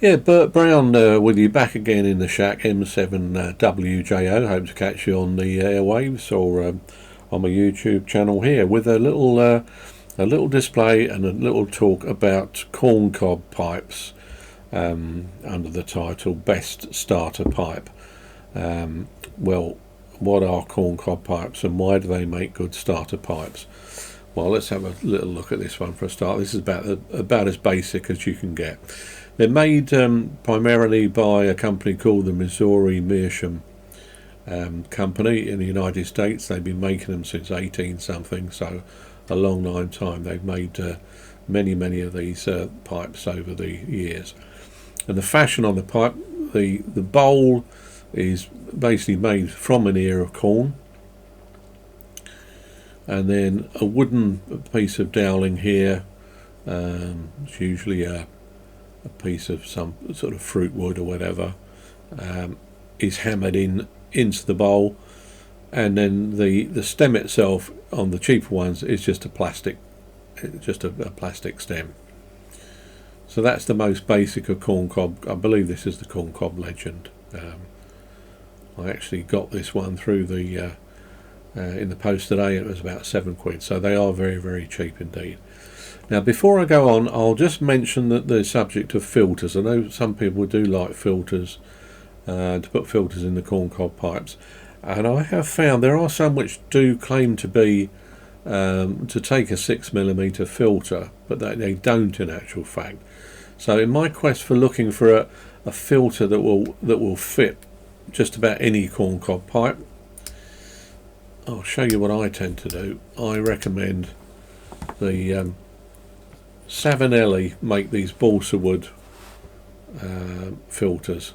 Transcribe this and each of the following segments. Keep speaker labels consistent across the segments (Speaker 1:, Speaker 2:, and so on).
Speaker 1: Yeah, Bert Brown with you back again in the shack, M7WJO. Hope to catch you on the airwaves or on my YouTube channel here with a little display and a little talk about corn cob pipes under the title Best Starter Pipe. Well, what are corn cob pipes and why do they make good starter pipes? Well, let's have a little look at this one for a start. This is about as basic as you can get. They're made primarily by a company called the Missouri Meerschaum company in the United States. They've been making them since 18 something, so a long time. They've made many of these pipes over the years. And the fashion on the pipe, the bowl is basically made from an ear of corn, and then a wooden piece of dowling here. It's usually a piece of some sort of fruit wood or whatever, is hammered into the bowl, and then the stem itself on the cheaper ones is just a plastic stem. So that's the most basic of corn cob. I believe this is the corn cob legend. I actually got this one through the in the post today. It was about £7, so they are very cheap indeed. Now, before I go on, I'll just mention that the subject of filters. I know some people do like filters, to put filters in the corn cob pipes, and I have found there are some which do claim to be to take a 6mm filter, but they don't in actual fact. So in my quest for looking for a filter that will fit just about any corn cob pipe, I'll show you what I tend to do. I recommend the Savinelli make these balsa wood filters.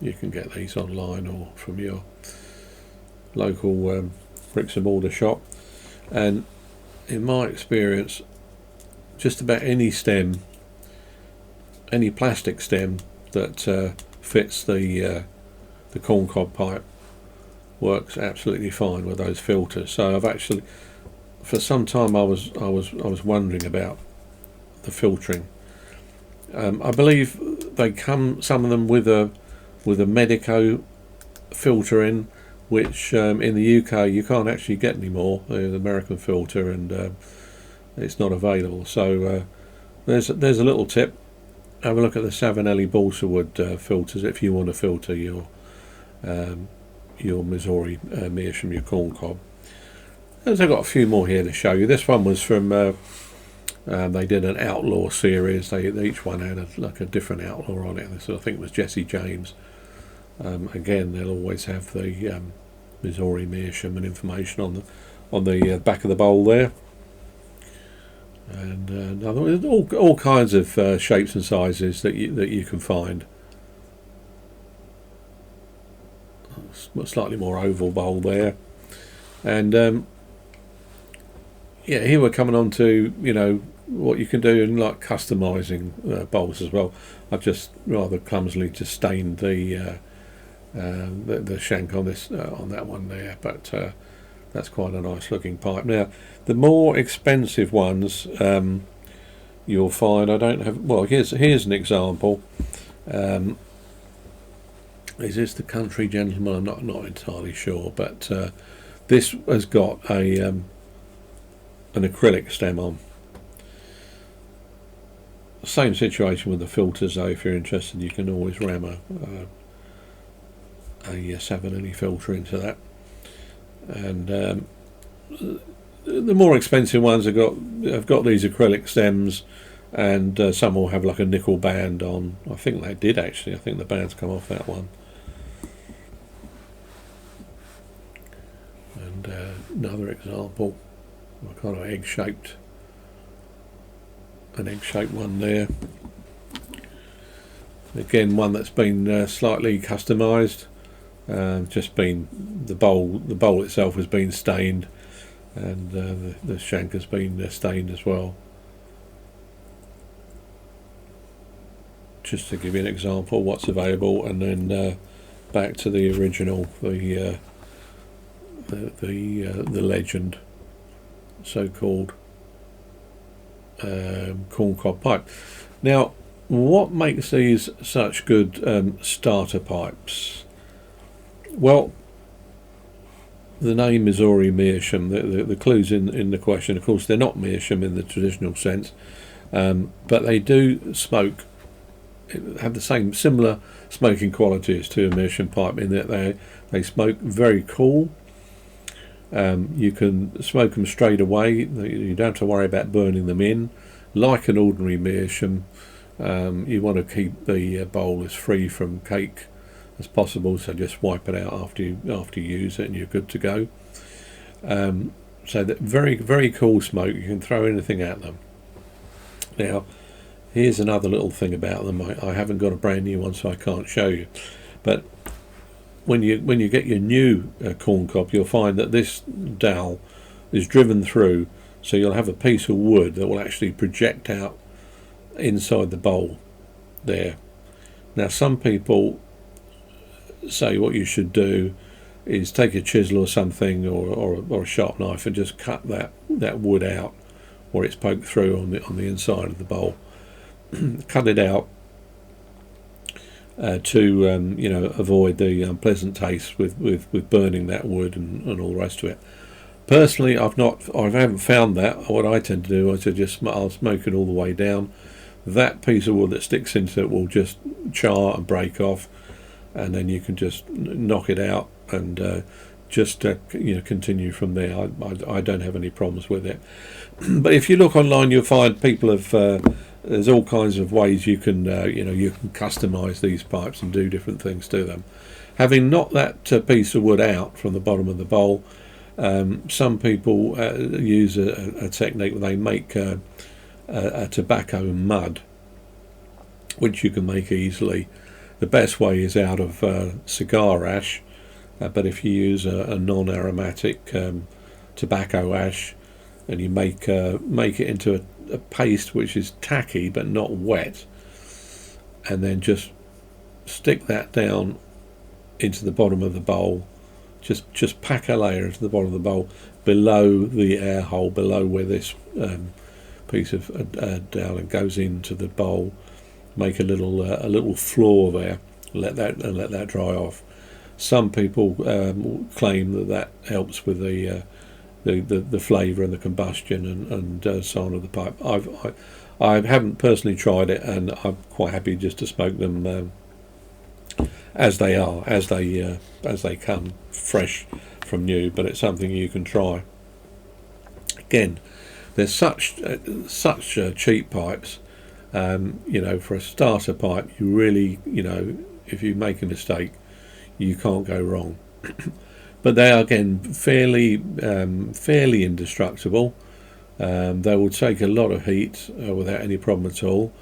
Speaker 1: You can get these online or from your local bricks and mortar shop, and in my experience just about any stem, any plastic stem that fits the corn cob pipe works absolutely fine with those filters. So I've actually, for some time, I was wondering about the filtering. I believe they come, some of them, with a Medico filter in, which in the UK you can't actually get anymore. The American filter, and it's not available. So there's a little tip. Have a look at the Savinelli balsa wood filters if you want to filter your Missouri Meerschaum, your corn cob. As I've got a few more here to show you. This one was from they did an outlaw series. They each one had a different outlaw on it. So I think it was Jesse James. Again, they'll always have the Missouri Meerschaum and information on the back of the bowl there. And all kinds of shapes and sizes that you can find. Slightly more oval bowl there, and yeah, here we're coming on to what you can do in like customizing bowls as well. I've just rather clumsily just stained the shank on this on that one there, but that's quite a nice looking pipe. Now, the more expensive ones you'll find, I don't have. Well, here's an example. Is this the Country Gentleman? I'm not entirely sure, but this has got an acrylic stem on. Same situation with the filters though. If you're interested, you can always ram a Savinelli filter into that. And the more expensive ones have got these acrylic stems, and some will have like a nickel band on. I think they did actually. I think the band's come off that one. And another example, a kind of egg-shaped one there. Again, one that's been slightly customised. Just been the bowl itself has been stained, and the shank has been stained as well. Just to give you an example, what's available, and then back to the original, the legend, so-called corn cob pipe. Now, what makes these such good starter pipes? Well, the name is already Meerschaum. The clue's in the question. Of course, they're not Meerschaum in the traditional sense, but they do smoke, have the same similar smoking qualities to a Meerschaum pipe in that they smoke very cool. You can smoke them straight away. You don't have to worry about burning them in. Like an ordinary Meerschaum, you want to keep the bowl as free from cake as possible, so just wipe it out after you use it and you're good to go. So that very cool smoke. You can throw anything at them. Now here's another little thing about them. I haven't got a brand new one, so I can't show you, but when you get your new corn cob, you'll find that this dowel is driven through, so you'll have a piece of wood that will actually project out inside the bowl there. Now some people say what you should do is take a chisel or something, or a sharp knife, and just cut that wood out where it's poked through on the inside of the bowl. Cut it out to avoid the unpleasant taste with burning that wood and all the rest of it. Personally, I haven't found that. What I tend to do is I'll smoke it all the way down. That piece of wood that sticks into it will just char and break off, and then you can just knock it out and continue from there. I don't have any problems with it. But if you look online, you'll find people have there's all kinds of ways you can customize these pipes and do different things to them. Having knocked that piece of wood out from the bottom of the bowl, some people use a technique where they make a tobacco mud, which you can make easily. The best way is out of cigar ash, but if you use a non-aromatic tobacco ash, and you make it into a paste which is tacky but not wet, and then just stick that down into the bottom of the bowl, just pack a layer into the bottom of the bowl below the air hole, below where this piece of dowel goes into the bowl. Make a little floor there, let that dry off. Some people claim that helps with the flavour and the combustion and so on of the pipe. I haven't personally tried it, and I'm quite happy just to smoke them as they are, as they come fresh from new. But it's something you can try. Again, there's such cheap pipes. For a starter pipe, you really, if you make a mistake, you can't go wrong. But they are, again, fairly indestructible. They will take a lot of heat without any problem at all.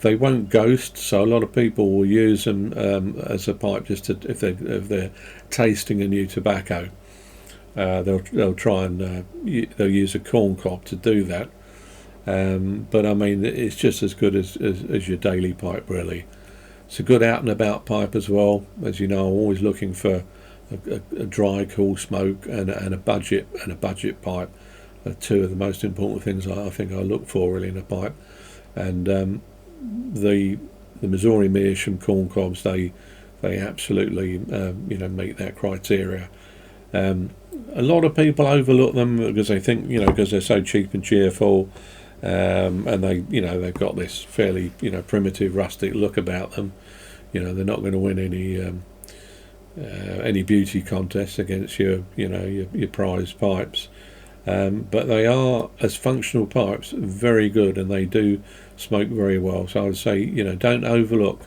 Speaker 1: They won't ghost, so a lot of people will use them as a pipe just if they're tasting a new tobacco. They'll try and they'll use a corn cob to do that. But I mean, it's just as good as your daily pipe, really. It's a good out and about pipe as well. As you know, I'm always looking for a dry, cool smoke and a budget pipe. Two of the most important things I think I look for really in a pipe. And the Missouri Meerschaum corn cobs, they absolutely meet that criteria. A lot of people overlook them because they think because they're so cheap and cheerful. And they've got this fairly primitive, rustic look about them. They're not going to win any beauty contests against your prize pipes, but they are, as functional pipes, very good, and they do smoke very well. So I would say don't overlook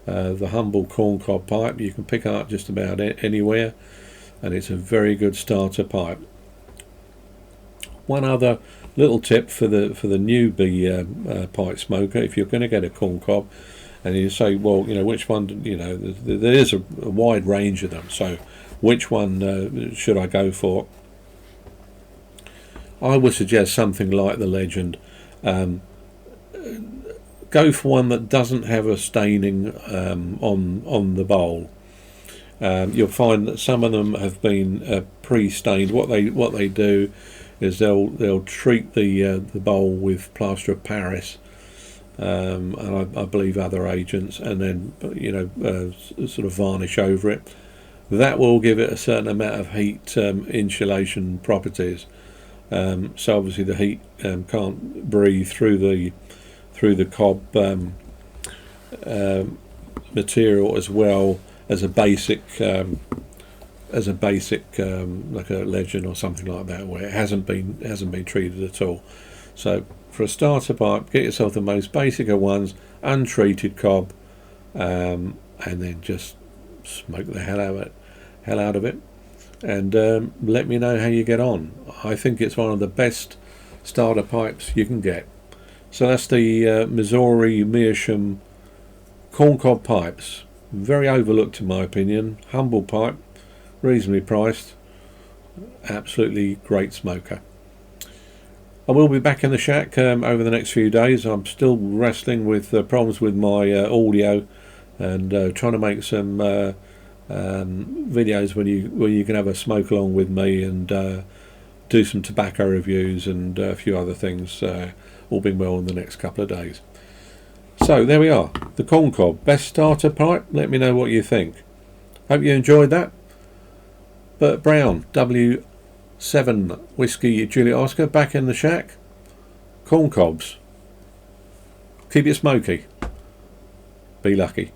Speaker 1: the humble corn cob pipe. You can pick up just about anywhere, and it's a very good starter pipe. One other little tip for the newbie pipe smoker: if you're going to get a corn cob, and you say, well, which one? There is a wide range of them. So, which one should I go for? I would suggest something like the Legend. Go for one that doesn't have a staining on the bowl. You'll find that some of them have been pre-stained. What they do is they'll treat the bowl with plaster of Paris, and I believe other agents, and then sort of varnish over it. That will give it a certain amount of heat insulation properties. So obviously the heat can't breathe through the cob material, as well as a basic like a Legend or something like that, where it hasn't been treated at all. So for a starter pipe, get yourself the most basic of ones, untreated cob, and then just smoke the hell out of it, and let me know how you get on. I think it's one of the best starter pipes you can get. So that's the Missouri Meerschaum corn cob pipes. Very overlooked in my opinion. Humble pipe, reasonably priced, absolutely great smoker. I will be back in the shack over the next few days. I'm still wrestling with problems with my audio, and trying to make some videos when you can have a smoke along with me, and do some tobacco reviews and a few other things, all being well in the next couple of days. So there we are, the Corn Cob, best starter pipe. Let me know what you think. Hope you enjoyed that. Bert Brown, W7 Whiskey Juliet Oscar, back in the shack. Corn cobs. Keep it smoky. Be lucky.